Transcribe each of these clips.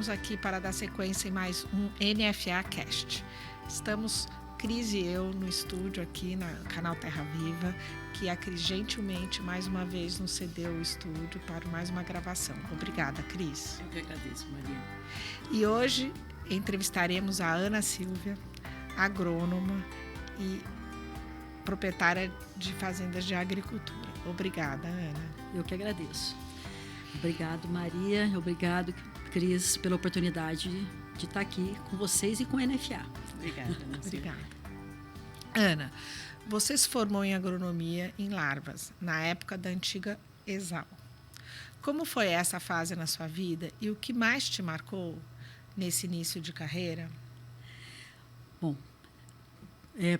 estamos aqui para dar sequência em mais um NFA Cast. Estamos, Cris e eu, no estúdio aqui no canal Terra Viva, que a Cris gentilmente, mais uma vez, nos cedeu o estúdio para mais uma gravação. Obrigada, Cris. Eu que agradeço, Maria. E hoje entrevistaremos a Ana Silvia, agrônoma e proprietária de fazendas de agricultura. Obrigada, Ana. Eu que agradeço. Obrigado, Maria. Obrigado, Cris, pela oportunidade de estar aqui com vocês e com o NFA. Obrigada, Ana. Obrigada. Ana, você se formou em agronomia em Larvas, na época da antiga Exal. Como foi essa fase na sua vida e o que mais te marcou nesse início de carreira? Bom,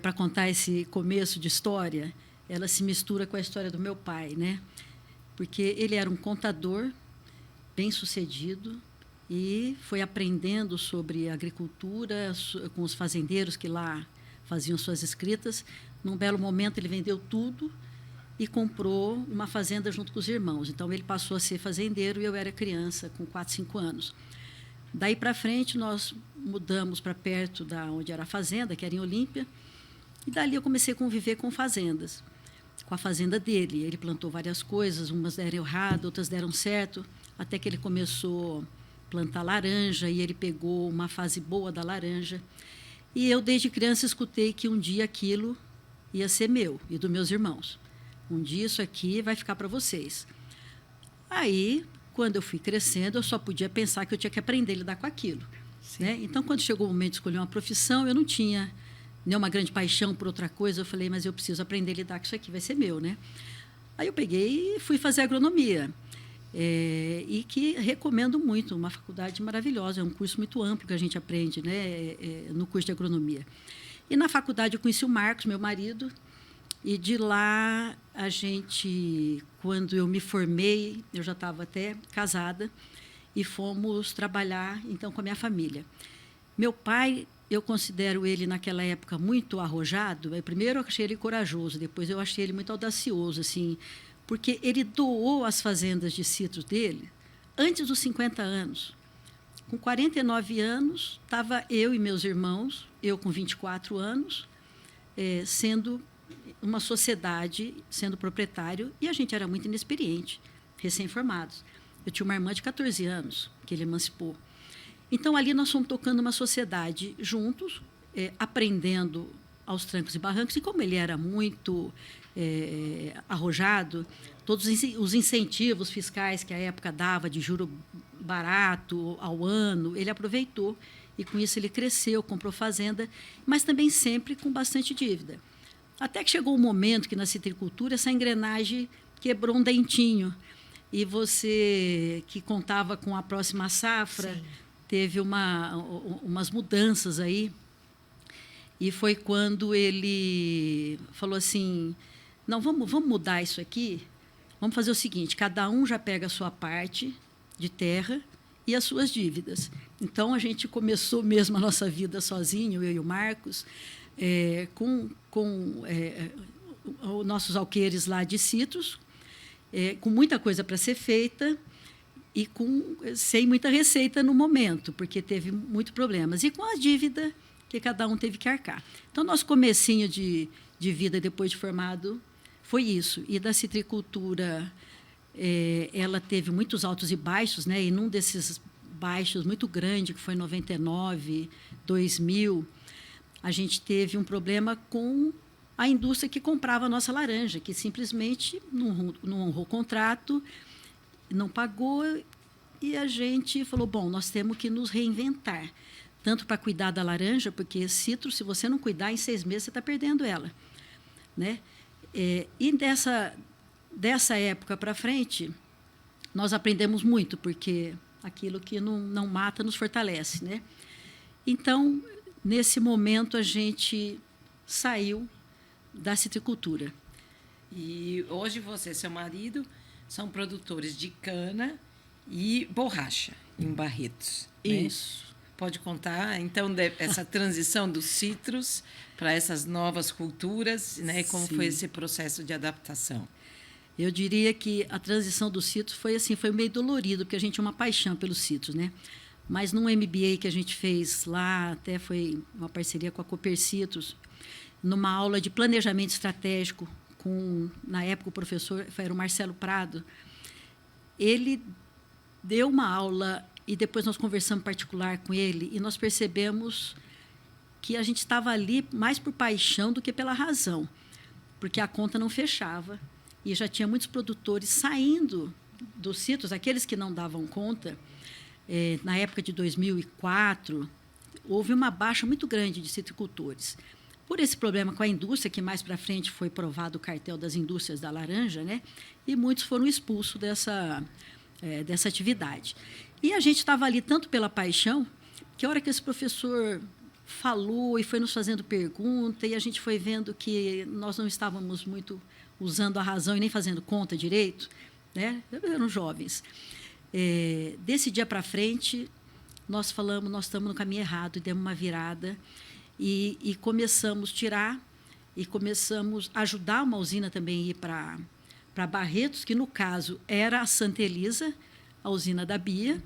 para contar esse começo de história, ela se mistura com a história do meu pai, né? Porque ele era um contador bem-sucedido e foi aprendendo sobre agricultura com os fazendeiros que lá faziam suas escritas. Num belo momento, ele vendeu tudo e comprou uma fazenda junto com os irmãos. Então, ele passou a ser fazendeiro e eu era criança, com 4, 5 anos. Daí para frente, nós mudamos para perto da onde era a fazenda, que era em Olímpia, e dali eu comecei a conviver com fazendas, com a fazenda dele. Ele plantou várias coisas, umas deram errado, outras deram certo, até que ele começou a plantar laranja e ele pegou uma fase boa da laranja. E eu, desde criança, escutei que um dia aquilo ia ser meu e dos meus irmãos. Um dia isso aqui vai ficar para vocês. Aí, quando eu fui crescendo, eu só podia pensar que eu tinha que aprender a lidar com aquilo. Né? Então, quando chegou o momento de escolher uma profissão, eu não tinha nenhuma grande paixão por outra coisa. Eu falei, mas eu preciso aprender a lidar com isso aqui, vai ser meu. Né? Aí eu peguei e fui fazer agronomia. E que recomendo muito, uma faculdade maravilhosa, é um curso muito amplo que a gente aprende, né, no curso de agronomia. E na faculdade eu conheci o Marcos, meu marido, e de lá a gente, quando eu me formei, eu já estava até casada, e fomos trabalhar então com a minha família. Meu pai, eu considero ele naquela época muito arrojado. Primeiro eu achei ele corajoso, depois eu achei ele muito audacioso, assim, porque ele doou as fazendas de citros dele antes dos 50 anos. Com 49 anos, estava eu e meus irmãos, eu com 24 anos, sendo uma sociedade, sendo proprietário, e a gente era muito inexperiente, recém-formados. Eu tinha uma irmã de 14 anos, que ele emancipou. Então, ali nós fomos tocando uma sociedade juntos, aprendendo aos trancos e barrancos, e como ele era muito arrojado, todos os incentivos fiscais que a época dava de juro barato ao ano, ele aproveitou, e com isso ele cresceu, comprou fazenda, mas também sempre com bastante dívida. Até que chegou um momento que na citricultura essa engrenagem quebrou um dentinho, e você que contava com a próxima safra, sim, teve umas mudanças aí, e foi quando ele falou assim, não, vamos mudar isso aqui, vamos fazer o seguinte, cada um já pega a sua parte de terra e as suas dívidas. Então, a gente começou mesmo a nossa vida sozinho, eu e o Marcos, com os nossos alqueires lá de citros, com muita coisa para ser feita e sem muita receita no momento, porque teve muitos problemas. E com a dívida que cada um teve que arcar. Então, nosso comecinho de vida depois de formado foi isso. E da citricultura, ela teve muitos altos e baixos, né? E num desses baixos muito grande, que foi em 99, 2000, a gente teve um problema com a indústria que comprava a nossa laranja, que simplesmente não honrou o contrato, não pagou, e a gente falou, bom, nós temos que nos reinventar, tanto para cuidar da laranja, porque citro, se você não cuidar, em 6 meses você está perdendo ela. Né? E dessa época para frente, nós aprendemos muito, porque aquilo que não mata nos fortalece. Né? Então, nesse momento, a gente saiu da citricultura. E hoje você e seu marido são produtores de cana e borracha em Barretos. Isso. Né? Pode contar, então, essa transição dos citros para essas novas culturas, né? E como foi esse processo de adaptação? Eu diria que a transição dos citros foi assim, foi meio dolorido, porque a gente tinha uma paixão pelos citros, né? mas num MBA que a gente fez lá, até foi uma parceria com a Copercitos, numa aula de planejamento estratégico, na época, o professor era o Marcelo Prado. Ele deu uma aula e depois nós conversamos em particular com ele e nós percebemos que a gente estava ali mais por paixão do que pela razão, porque a conta não fechava e já tinha muitos produtores saindo dos sítios, aqueles que não davam conta. Na época de 2004, houve uma baixa muito grande de citricultores. Por esse problema com a indústria, que mais para frente foi provado o cartel das indústrias da laranja, né? E muitos foram expulsos dessa atividade. E a gente estava ali tanto pela paixão, que a hora que esse professor falou e foi nos fazendo pergunta, e a gente foi vendo que nós não estávamos muito usando a razão e nem fazendo conta direito, né? Eram jovens. Desse dia para frente, nós falamos, nós estamos no caminho errado, e demos uma virada, e começamos a tirar, e começamos a ajudar uma usina também a ir para Barretos, que, no caso, era a Santa Elisa, a usina da Bia,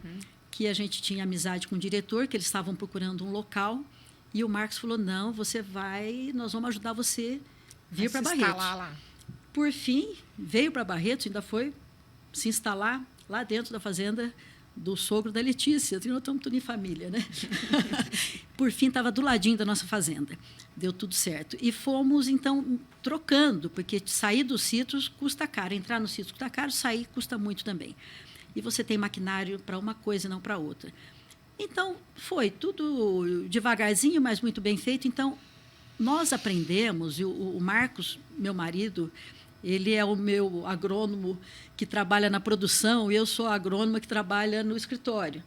que a gente tinha amizade com o diretor, que eles estavam procurando um local, e o Marcos falou, não, você vai, nós vamos ajudar você a vir para Barretos. Lá. Por fim, veio para Barretos, ainda foi se instalar lá dentro da fazenda do sogro da Letícia. Nós estamos tudo em família, né? Por fim, estava do ladinho da nossa fazenda. Deu tudo certo. E fomos, então, trocando, porque sair dos sítios custa caro. Entrar nos sítios custa caro, sair custa muito também. E você tem maquinário para uma coisa e não para outra. Então, foi tudo devagarzinho, mas muito bem feito. Então, nós aprendemos, e o Marcos, meu marido, ele é o meu agrônomo que trabalha na produção e eu sou a agrônoma que trabalha no escritório.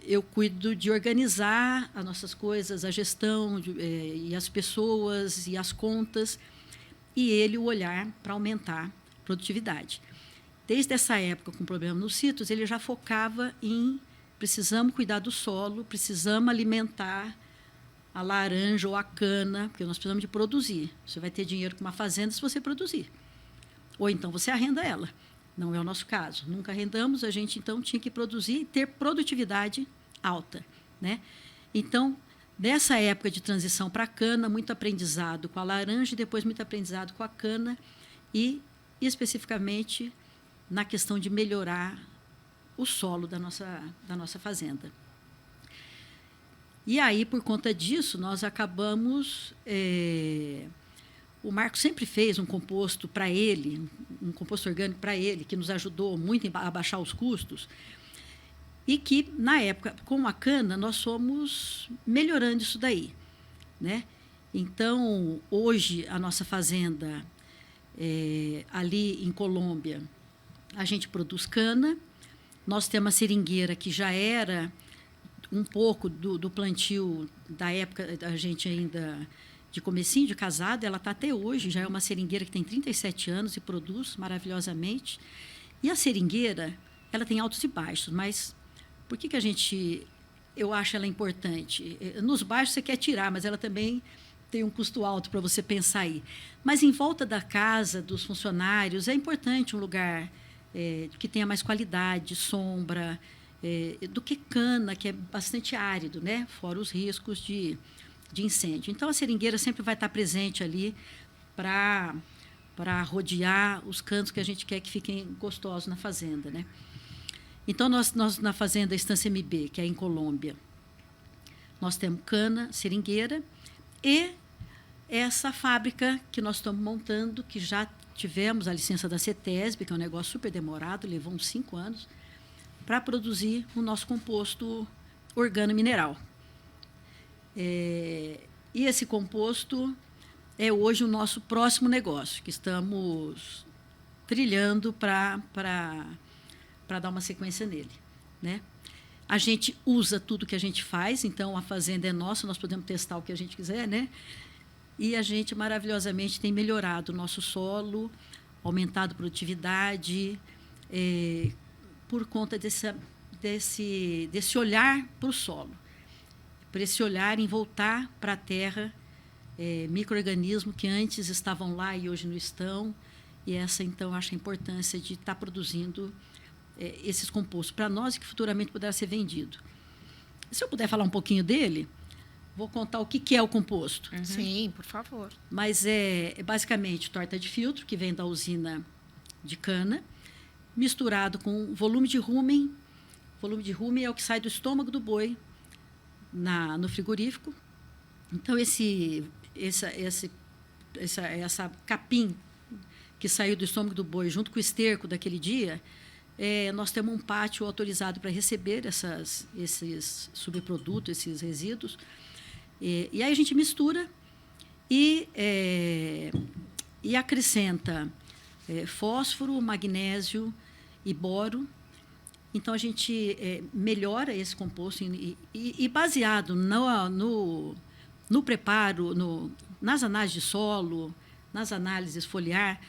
Eu cuido de organizar as nossas coisas, a gestão e as pessoas e as contas, e ele o olhar para aumentar a produtividade. Desde essa época, com problema nos sítios, ele já focava em precisamos cuidar do solo, precisamos alimentar a laranja ou a cana, porque nós precisamos de produzir. Você vai ter dinheiro com uma fazenda se você produzir. Ou então você arrenda ela. Não é o nosso caso. Nunca arrendamos, a gente então tinha que produzir e ter produtividade alta, né? Então, dessa época de transição para a cana, muito aprendizado com a laranja e depois muito aprendizado com a cana e, especificamente, na questão de melhorar o solo da nossa fazenda. E aí, por conta disso, nós acabamos... O Marcos sempre fez um composto para ele, um composto orgânico para ele, que nos ajudou muito a baixar os custos. E que, na época, com a cana, nós fomos melhorando isso daí, né? Então, hoje, a nossa fazenda, ali em Colômbia, a gente produz cana. Nós temos uma seringueira que já era um pouco do plantio da época da gente ainda de comecinho de casado, ela está até hoje, já é uma seringueira que tem 37 anos e produz maravilhosamente. E a seringueira, ela tem altos e baixos, mas por que eu acho ela importante? Nos baixos você quer tirar, mas ela também tem um custo alto para você pensar aí. Mas em volta da casa, dos funcionários, é importante um lugar que tenha mais qualidade, sombra, do que cana, que é bastante árido, né? Fora os riscos de incêndio. Então, a seringueira sempre vai estar presente ali para rodear os cantos que a gente quer que fiquem gostosos na fazenda, né? Então, nós na fazenda Estância MB, que é em Colômbia, nós temos cana, seringueira e essa fábrica que nós estamos montando, que já tivemos a licença da CETESB, que é um negócio super demorado, levou uns 5 anos, para produzir o nosso composto organomineral. E esse composto é hoje o nosso próximo negócio, que estamos trilhando para dar uma sequência nele, né? A gente usa tudo que a gente faz, então a fazenda é nossa, nós podemos testar o que a gente quiser, né? E a gente maravilhosamente tem melhorado o nosso solo, aumentado a produtividade, por conta desse olhar para o solo. Por esse olhar em voltar para a terra, micro-organismos que antes estavam lá e hoje não estão. E essa, então, acho a importância de estar produzindo esses compostos para nós e que futuramente poderá ser vendido. Se eu puder falar um pouquinho dele, vou contar o que é o composto. Sim, por favor. Mas é basicamente torta de filtro, que vem da usina de cana, misturado com volume de rumen. Volume de rumen é o que sai do estômago do boi no frigorífico. Então, essa capim que saiu do estômago do boi junto com o esterco daquele dia, nós temos um pátio autorizado para receber esses subprodutos, esses resíduos. E aí a gente mistura e acrescenta fósforo, magnésio e boro. Então, a gente melhora esse composto e baseado no preparo, nas análises de solo, nas análises foliar,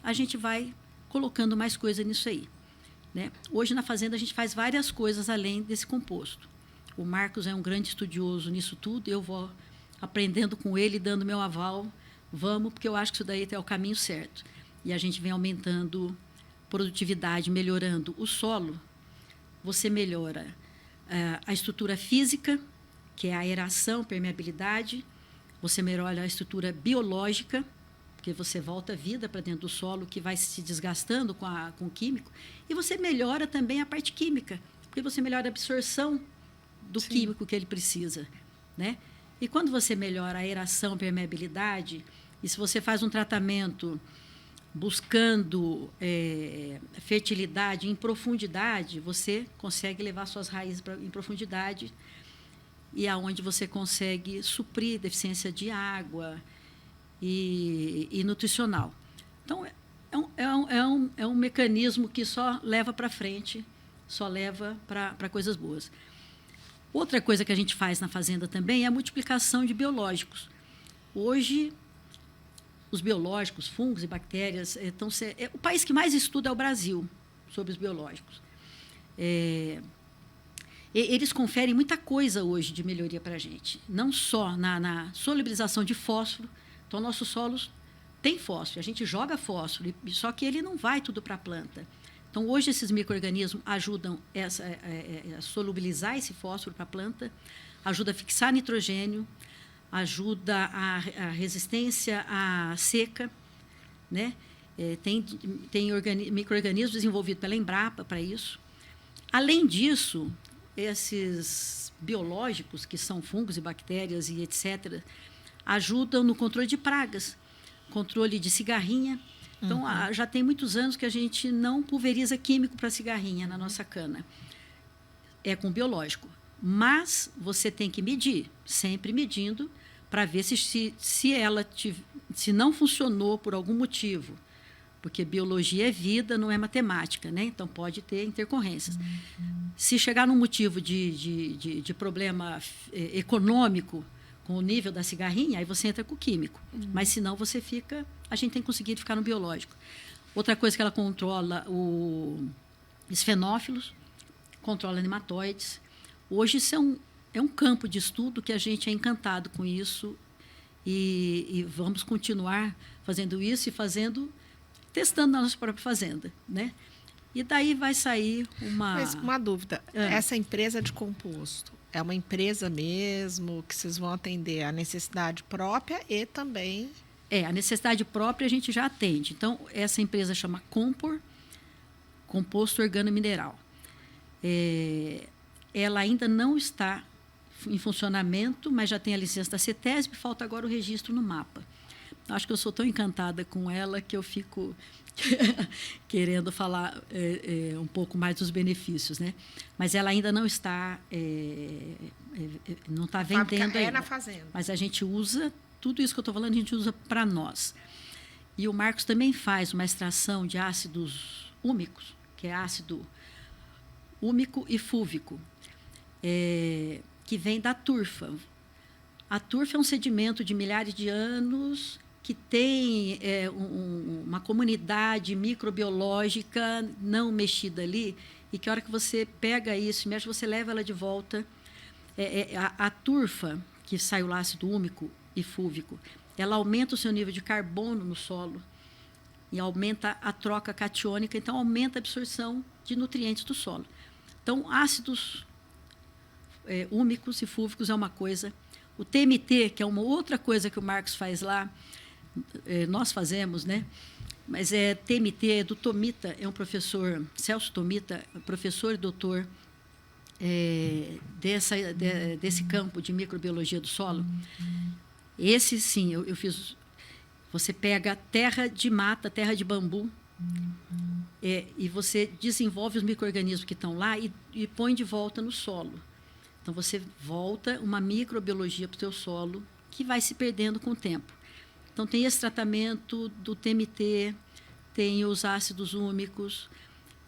a gente vai colocando mais coisa nisso aí, né? Hoje, na fazenda, a gente faz várias coisas além desse composto. O Marcos é um grande estudioso nisso tudo, eu vou aprendendo com ele, dando meu aval, porque eu acho que isso daí é o caminho certo. E a gente vem aumentando produtividade, melhorando o solo. Você melhora a estrutura física, que é a aeração, permeabilidade. Você melhora a estrutura biológica, porque você volta a vida para dentro do solo, que vai se desgastando com o químico. E você melhora também a parte química, porque você melhora a absorção do químico que ele precisa, né? E quando você melhora a aeração, permeabilidade, e se você faz um tratamento buscando fertilidade em profundidade, você consegue levar suas raízes em profundidade e aonde você consegue suprir deficiência de água e nutricional. Então, é um mecanismo que só leva para frente, só leva para coisas boas. Outra coisa que a gente faz na fazenda também é a multiplicação de biológicos. Hoje, os biológicos, fungos e bactérias, o país que mais estuda é o Brasil sobre os biológicos. Eles conferem muita coisa hoje de melhoria para a gente, não só na solubilização de fósforo. Então, nossos solos têm fósforo, a gente joga fósforo, só que ele não vai tudo para a planta. Então, hoje, esses micro-organismos ajudam a solubilizar esse fósforo para a planta, ajuda a fixar nitrogênio, ajuda a resistência à seca, né? Tem micro-organismos desenvolvidos pela Embrapa para isso. Além disso, esses biológicos, que são fungos e bactérias e etc., ajudam no controle de pragas, controle de cigarrinha. Então, já tem muitos anos que a gente não pulveriza químico para cigarrinha na nossa cana. É com biológico. Mas você tem que medir, sempre medindo, para ver se não funcionou por algum motivo. Porque biologia é vida, não é matemática, né? Então, pode ter intercorrências. Se chegar num motivo de problema econômico, com o nível da cigarrinha, aí você entra com o químico. Mas, se não, a gente tem conseguido ficar no biológico. Outra coisa que ela controla, os fenófilos, controla nematóides. Hoje, isso é um campo de estudo que a gente é encantado com isso e vamos continuar fazendo isso e testando na nossa própria fazenda, né? E daí vai sair Mas uma dúvida, essa empresa de composto é uma empresa mesmo que vocês vão atender a necessidade própria e também... A necessidade própria a gente já atende. Então, essa empresa chama Compor, Composto Organomineral. Ela ainda não está em funcionamento, mas já tem a licença da CETESB, falta agora o registro no mapa. Acho que eu sou tão encantada com ela que eu fico querendo falar um pouco mais dos benefícios, né? Mas ela ainda não está, não está vendendo ainda. Na fazenda. Mas a gente usa, tudo isso que eu estou falando, a gente usa para nós. E o Marcos também faz uma extração de ácidos úmicos, que é ácido úmico e fúvico, que vem da turfa. A turfa é um sedimento de milhares de anos que tem uma comunidade microbiológica não mexida ali, e que a hora que você pega isso e mexe, você leva ela de volta. A turfa, que sai o ácido úmico e fúvico, ela aumenta o seu nível de carbono no solo, e aumenta a troca catiônica, então aumenta a absorção de nutrientes do solo. Então, ácidos úmicos e fúlvicos é uma coisa. O TMT, que é uma outra coisa que o Marcos faz lá, nós fazemos, né? Mas TMT do Tomita, é um professor, Celso Tomita, professor e doutor desse campo de microbiologia do solo. Esse, sim, eu fiz. Você pega terra de mata, terra de bambu, e você desenvolve os micro-organismos que estão lá e põe de volta no solo. Então, você volta uma microbiologia para o seu solo que vai se perdendo com o tempo. Então, tem esse tratamento do TMT, tem os ácidos úmicos,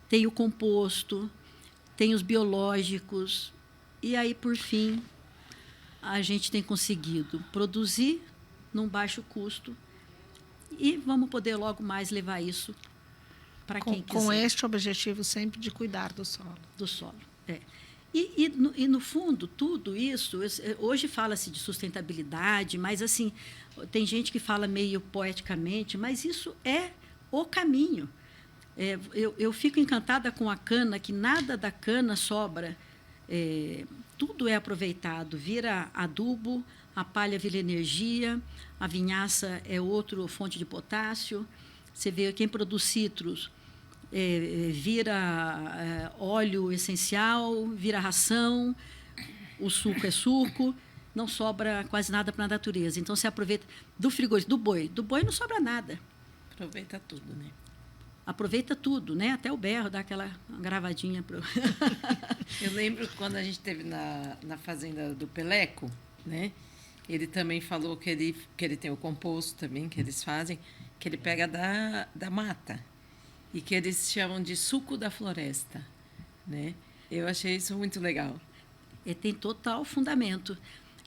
tem o composto, tem os biológicos. E aí, por fim, a gente tem conseguido produzir num baixo custo e vamos poder logo mais levar isso para quem quiser. Com este objetivo sempre de cuidar do solo. Do solo, E, no fundo, tudo isso, hoje fala-se de sustentabilidade, mas assim, tem gente que fala meio poeticamente, mas isso é o caminho. Eu fico encantada com a cana, que nada da cana sobra, tudo é aproveitado, vira adubo, a palha vira energia, a vinhaça é outra fonte de potássio. Você vê quem produz citros, vira óleo essencial, vira ração, o suco é suco, não sobra quase nada para a natureza. Então, você aproveita do frigorífico, do boi não sobra nada. Aproveita tudo, né? Aproveita tudo, né? Até o berro, dá aquela gravadinha. Eu lembro quando a gente esteve na fazenda do Peleco, né? Ele também falou que ele tem o composto também, que eles fazem, que ele pega da mata. E que eles chamam de suco da floresta, né? Eu achei isso muito legal. Tem total fundamento,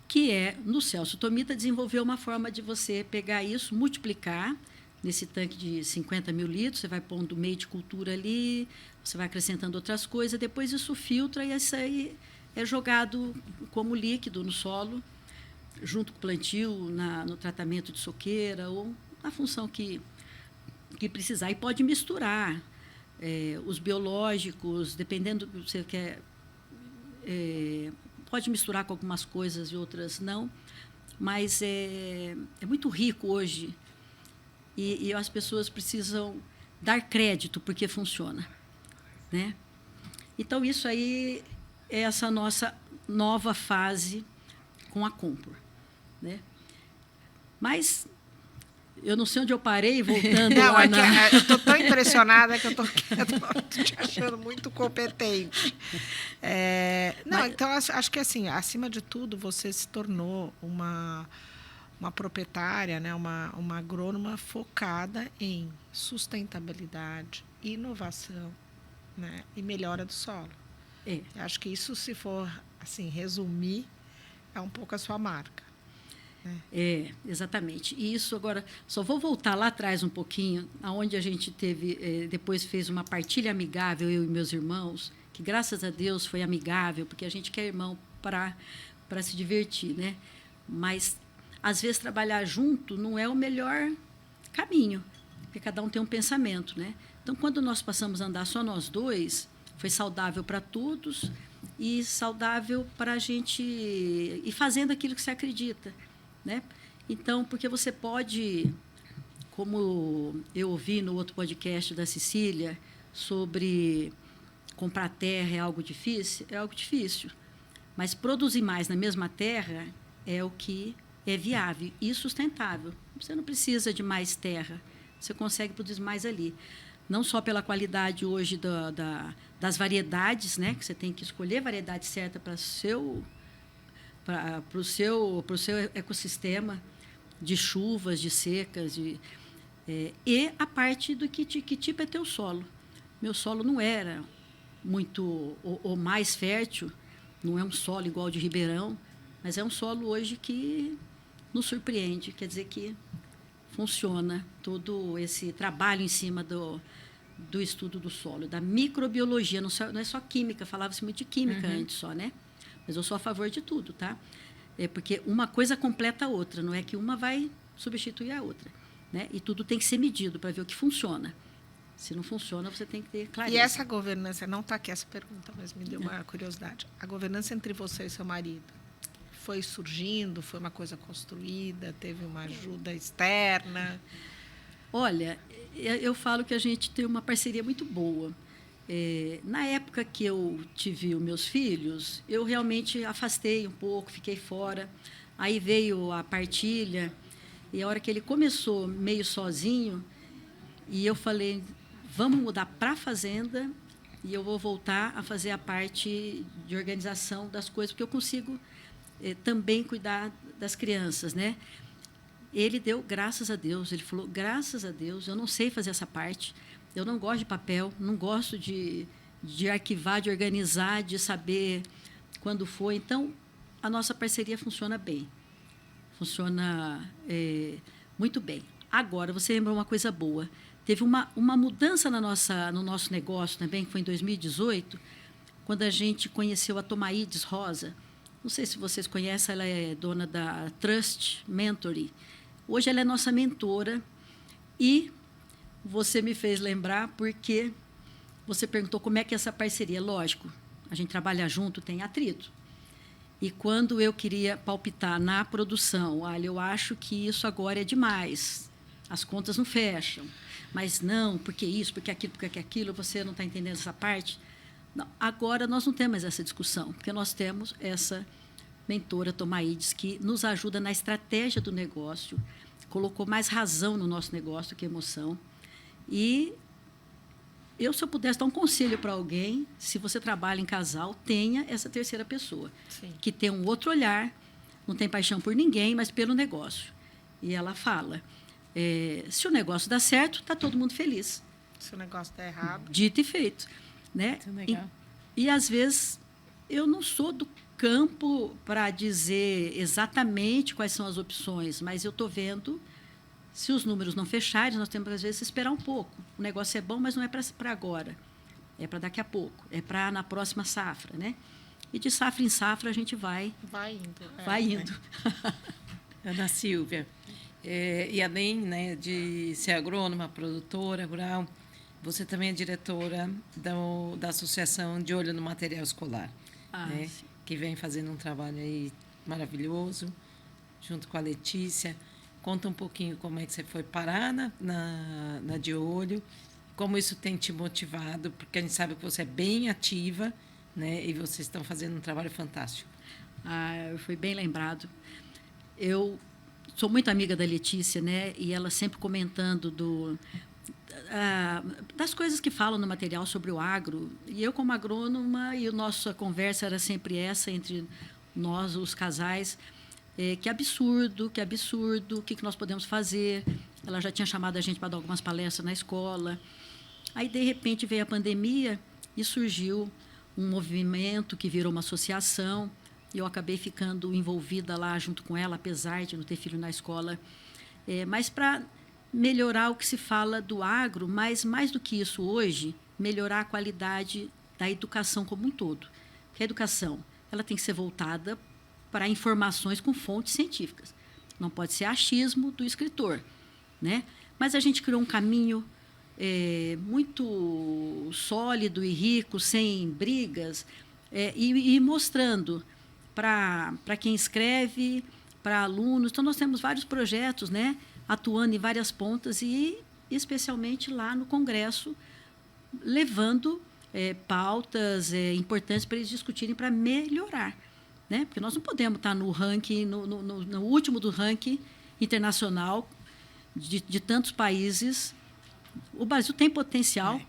que no Celso Tomita, desenvolveu uma forma de você pegar isso, multiplicar nesse tanque de 50 mil litros, você vai pondo meio de cultura ali, você vai acrescentando outras coisas, depois isso filtra e isso aí é jogado como líquido no solo, junto com o plantio, no tratamento de soqueira, ou na função que precisar. E pode misturar os biológicos, dependendo do que você quer. Pode misturar com algumas coisas e outras não, mas é muito rico hoje e as pessoas precisam dar crédito porque funciona, né? Então, isso aí é essa nossa nova fase com a Compor, né? Mas eu não sei onde eu parei, voltando não, lá eu estou tão impressionada que eu estou te achando muito competente. Então, acho que, assim, acima de tudo, você se tornou uma proprietária, né, uma agrônoma focada em sustentabilidade, inovação, né, e melhora do solo. Acho que isso, se for assim, resumir, é um pouco a sua marca. Exatamente. E isso agora, só vou voltar lá atrás um pouquinho, aonde a gente teve, depois fez uma partilha amigável, eu e meus irmãos, que graças a Deus foi amigável, porque a gente quer irmão para se divertir, né? Mas, às vezes, trabalhar junto não é o melhor caminho, porque cada um tem um pensamento, né? Então, quando nós passamos a andar só nós dois, foi saudável para todos e saudável para a gente ir fazendo aquilo que você acredita, né? Então, porque você pode, como eu ouvi no outro podcast da Cecília, sobre comprar terra é algo difícil, mas produzir mais na mesma terra é o que é viável e sustentável. Você não precisa de mais terra, você consegue produzir mais ali. Não só pela qualidade hoje das variedades, né? Que você tem que escolher a variedade certa para o seu ecossistema de chuvas, de secas, e a parte do que tipo é teu solo. Meu solo não era muito o mais fértil, não é um solo igual de Ribeirão, mas é um solo hoje que nos surpreende, quer dizer que funciona todo esse trabalho em cima do estudo do solo, da microbiologia, não é só química, falava-se muito de química antes só, né? Mas eu sou a favor de tudo, tá? Porque uma coisa completa a outra, não é que uma vai substituir a outra, né? E tudo tem que ser medido para ver o que funciona. Se não funciona, você tem que ter clareza. E essa governança, não está aqui essa pergunta, mas me deu uma curiosidade. A governança entre você e seu marido foi surgindo, foi uma coisa construída, teve uma ajuda externa? Olha, eu falo que a gente tem uma parceria muito boa. Na época que eu tive os meus filhos, eu realmente afastei um pouco, fiquei fora. Aí veio a partilha, e a hora que ele começou meio sozinho, e eu falei, vamos mudar para a fazenda e eu vou voltar a fazer a parte de organização das coisas, porque eu consigo também cuidar das crianças, né? Ele deu graças a Deus, ele falou, graças a Deus, eu não sei fazer essa parte, eu não gosto de papel, não gosto de arquivar, de organizar, de saber quando foi. Então, a nossa parceria funciona bem, funciona muito bem. Agora, você lembrou uma coisa boa. Teve uma mudança no nosso negócio também, que foi em 2018, quando a gente conheceu a Tomaides Rosa. Não sei se vocês conhecem, ela é dona da Trust Mentoring. Hoje ela é nossa mentora e você me fez lembrar porque você perguntou como é que é essa parceria. Lógico, a gente trabalha junto, tem atrito. E quando eu queria palpitar na produção, olha, eu acho que isso agora é demais, as contas não fecham, mas não, porque isso, porque aquilo, você não está entendendo essa parte. Não, agora nós não temos mais essa discussão, porque nós temos essa mentora Tomaides que nos ajuda na estratégia do negócio, colocou mais razão no nosso negócio do que emoção. E se eu pudesse dar um conselho para alguém, se você trabalha em casal, tenha essa terceira pessoa, Sim. que tem um outro olhar, não tem paixão por ninguém, mas pelo negócio. E ela fala, se o negócio dá certo, está todo mundo feliz. Se o negócio der errado... Dito e feito. Né? E, às vezes, eu não sou do campo para dizer exatamente quais são as opções, mas eu estou vendo, se os números não fecharem, nós temos, às vezes, esperar um pouco. O negócio é bom, mas não é para agora. É para daqui a pouco. É para na próxima safra. Né? E de safra em safra a gente vai indo. Vai indo. Ana Silvia, e além, né, de ser agrônoma, produtora rural, você também é diretora da Associação de Olho no Material Escolar, né, que vem fazendo um trabalho aí maravilhoso, junto com a Letícia. Conta um pouquinho como é que você foi parar na De Olho, como isso tem te motivado, porque a gente sabe que você é bem ativa, né, e vocês estão fazendo um trabalho fantástico. Foi bem lembrado. Eu sou muito amiga da Letícia, né, e ela sempre comentando das coisas que falam no material sobre o agro. E eu, como agrônoma, e a nossa conversa era sempre essa entre nós, os casais, que absurdo, o que nós podemos fazer. Ela já tinha chamado a gente para dar algumas palestras na escola. Aí, de repente, veio a pandemia e surgiu um movimento que virou uma associação, e eu acabei ficando envolvida lá junto com ela, apesar de não ter filho na escola. Mas para melhorar o que se fala do agro, mas mais do que isso hoje, melhorar a qualidade da educação como um todo. Porque a educação ela tem que ser voltada para informações com fontes científicas. Não pode ser achismo do escritor, né? Mas a gente criou um caminho muito sólido e rico, sem brigas, e mostrando para quem escreve, para alunos. Então, nós temos vários projetos, né, atuando em várias pontas e, especialmente, lá no Congresso, levando pautas importantes para eles discutirem para melhorar. Né? Porque nós não podemos estar no ranking, no último do ranking internacional de tantos países. O Brasil tem potencial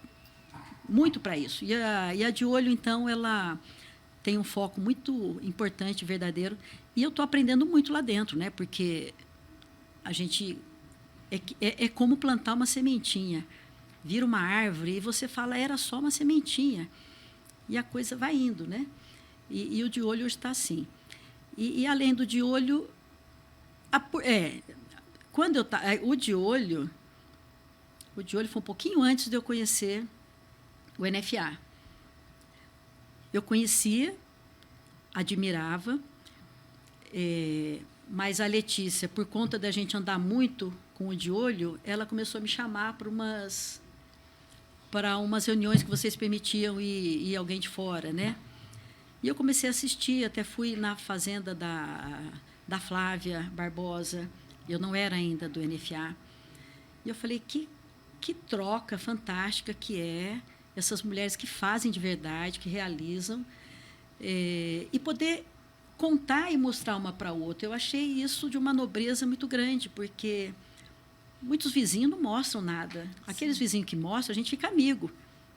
muito para isso. E a De Olho, então, ela tem um foco muito importante, verdadeiro. E eu estou aprendendo muito lá dentro, né? Porque a gente... É como plantar uma sementinha. Vira uma árvore e você fala, era só uma sementinha. E a coisa vai indo, né? E o De Olho hoje está assim. E além do De Olho... quando o De Olho foi um pouquinho antes de eu conhecer o NFA. Eu conhecia, admirava, Mas a Letícia, por conta da gente andar muito com o de olho, ela começou a me chamar para umas reuniões que vocês permitiam ir alguém de fora, né? E eu comecei a assistir, até fui na fazenda da Flávia Barbosa, eu não era ainda do NFA. E eu falei, que troca fantástica que é essas mulheres que fazem de verdade, que realizam, e poder contar e mostrar uma para a outra. Eu achei isso de uma nobreza muito grande, porque muitos vizinhos não mostram nada. Aqueles vizinhos que mostram, a gente fica amigo.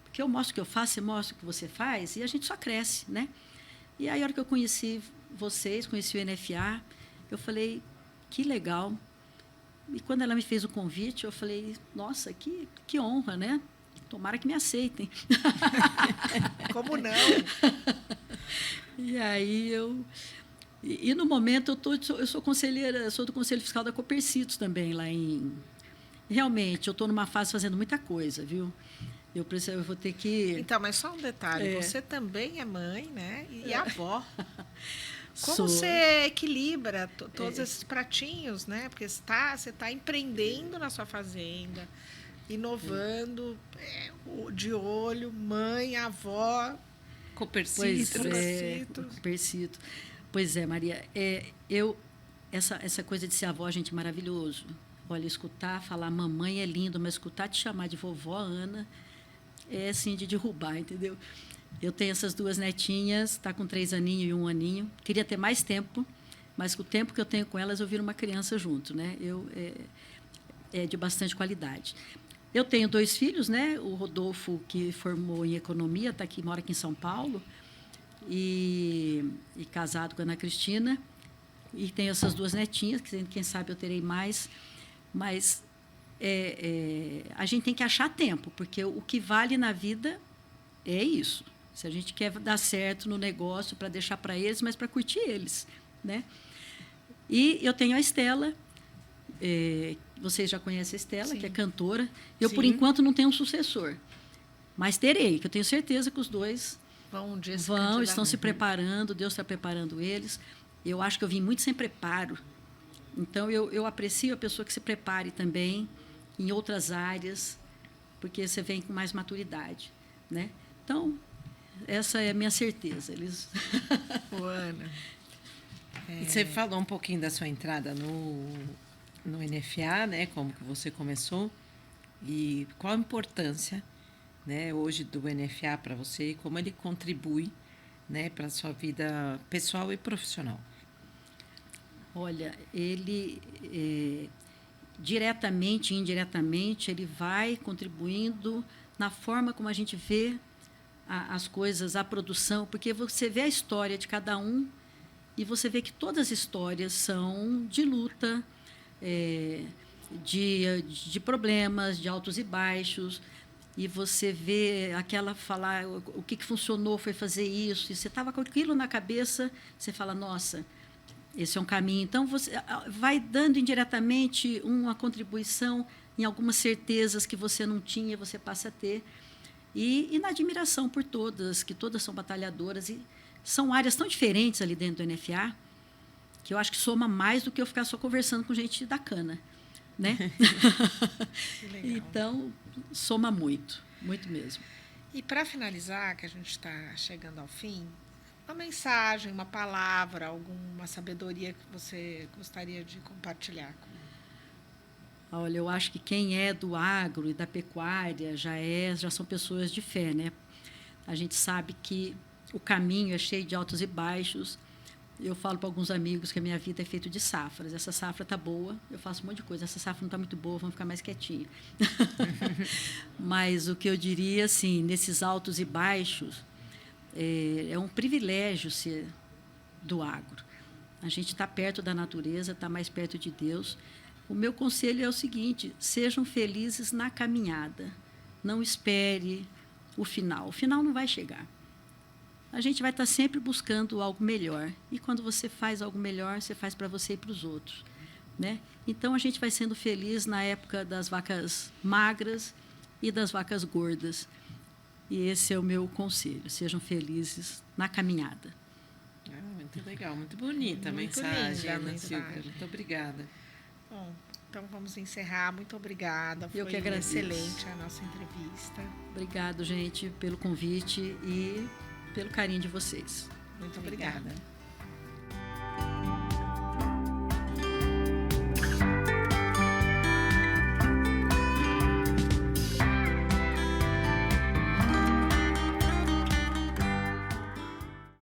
Porque eu mostro o que eu faço, você mostra o que você faz, e a gente só cresce, né? E aí, a hora que eu conheci vocês, conheci o NFA, eu falei, que legal. E quando ela me fez o convite, eu falei, nossa, que honra, né? Tomara que me aceitem. Como não? E aí E no momento eu sou conselheira, sou do Conselho Fiscal da Copercitos também, lá em. Realmente, eu estou numa fase fazendo muita coisa, viu? Eu vou ter que. Então, mas só um detalhe, você também é mãe, né? E avó. Como Sou. você equilibra todos esses pratinhos, né? Porque você tá empreendendo na sua fazenda, inovando, de olho, mãe, avó, Copercito. Copercito. Pois é, Maria. Essa coisa de ser avó, gente, maravilhoso. Olha, escutar, falar mamãe é lindo, mas escutar te chamar de vovó Ana é assim de derrubar, entendeu? Eu tenho essas duas netinhas, está com 3 aninhos e 1 aninho. Queria ter mais tempo, mas com o tempo que eu tenho com elas, eu viro uma criança junto, né? É de bastante qualidade. Eu tenho 2 filhos, né? O Rodolfo, que formou em economia, mora aqui em São Paulo, e casado com a Ana Cristina. E tenho essas 2 netinhas, que quem sabe eu terei mais. Mas a gente tem que achar tempo, porque o que vale na vida é isso. Se a gente quer dar certo no negócio, para deixar para eles, mas para curtir eles, né? E eu tenho a Estela, vocês já conhecem a Estela, que é cantora. Eu, por enquanto, não tenho um sucessor, mas terei, que eu tenho certeza que os 2 estão se preparando, Deus está preparando eles. Eu acho que eu vim muito sem preparo. Então, eu aprecio a pessoa que se prepare também em outras áreas, porque você vem com mais maturidade, né? Então, essa é a minha certeza. Ana. E você falou um pouquinho da sua entrada no NFA, né? Como que você começou e qual a importância, né, hoje do NFA para você e como ele contribui, né, para a sua vida pessoal e profissional. Olha, ele diretamente e indiretamente ele vai contribuindo na forma como a gente vê as coisas, a produção, porque você vê a história de cada um e você vê que todas as histórias são de luta, de problemas, de altos e baixos, e você vê aquela falar, o que funcionou foi fazer isso, e você estava com aquilo na cabeça, você fala, nossa, esse é um caminho. Então, você vai dando indiretamente uma contribuição em algumas certezas que você não tinha, você passa a ter. E na admiração por todas, que todas são batalhadoras. E são áreas tão diferentes ali dentro do NFA, que eu acho que soma mais do que eu ficar só conversando com gente da cana, né? Então, soma muito, muito mesmo. E para finalizar, que a gente está chegando ao fim, uma mensagem, uma palavra, alguma sabedoria que você gostaria de compartilhar com. Olha, eu acho que quem é do agro e da pecuária já são pessoas de fé, né? A gente sabe que o caminho é cheio de altos e baixos. Eu falo para alguns amigos que a minha vida é feita de safras. Essa safra está boa, eu faço um monte de coisa. Essa safra não está muito boa, vamos ficar mais quietinho. Mas o que eu diria, assim, nesses altos e baixos, é um privilégio ser do agro. A gente está perto da natureza, está mais perto de Deus. O meu conselho é o seguinte: sejam felizes na caminhada. Não espere o final. O final não vai chegar. A gente vai estar sempre buscando algo melhor. E quando você faz algo melhor, você faz para você e para os outros, né? Então, a gente vai sendo feliz na época das vacas magras e das vacas gordas. E esse é o meu conselho. Sejam felizes na caminhada. Muito Muito legal, muito bonita a Muito mensagem, linda a Ana mensagem. Silvia. Muito obrigada. Bom, então vamos encerrar. Muito obrigada. Eu Foi que agradeço. excelente a nossa entrevista. Obrigado, gente, pelo convite e pelo carinho de vocês. Muito obrigada. Obrigada.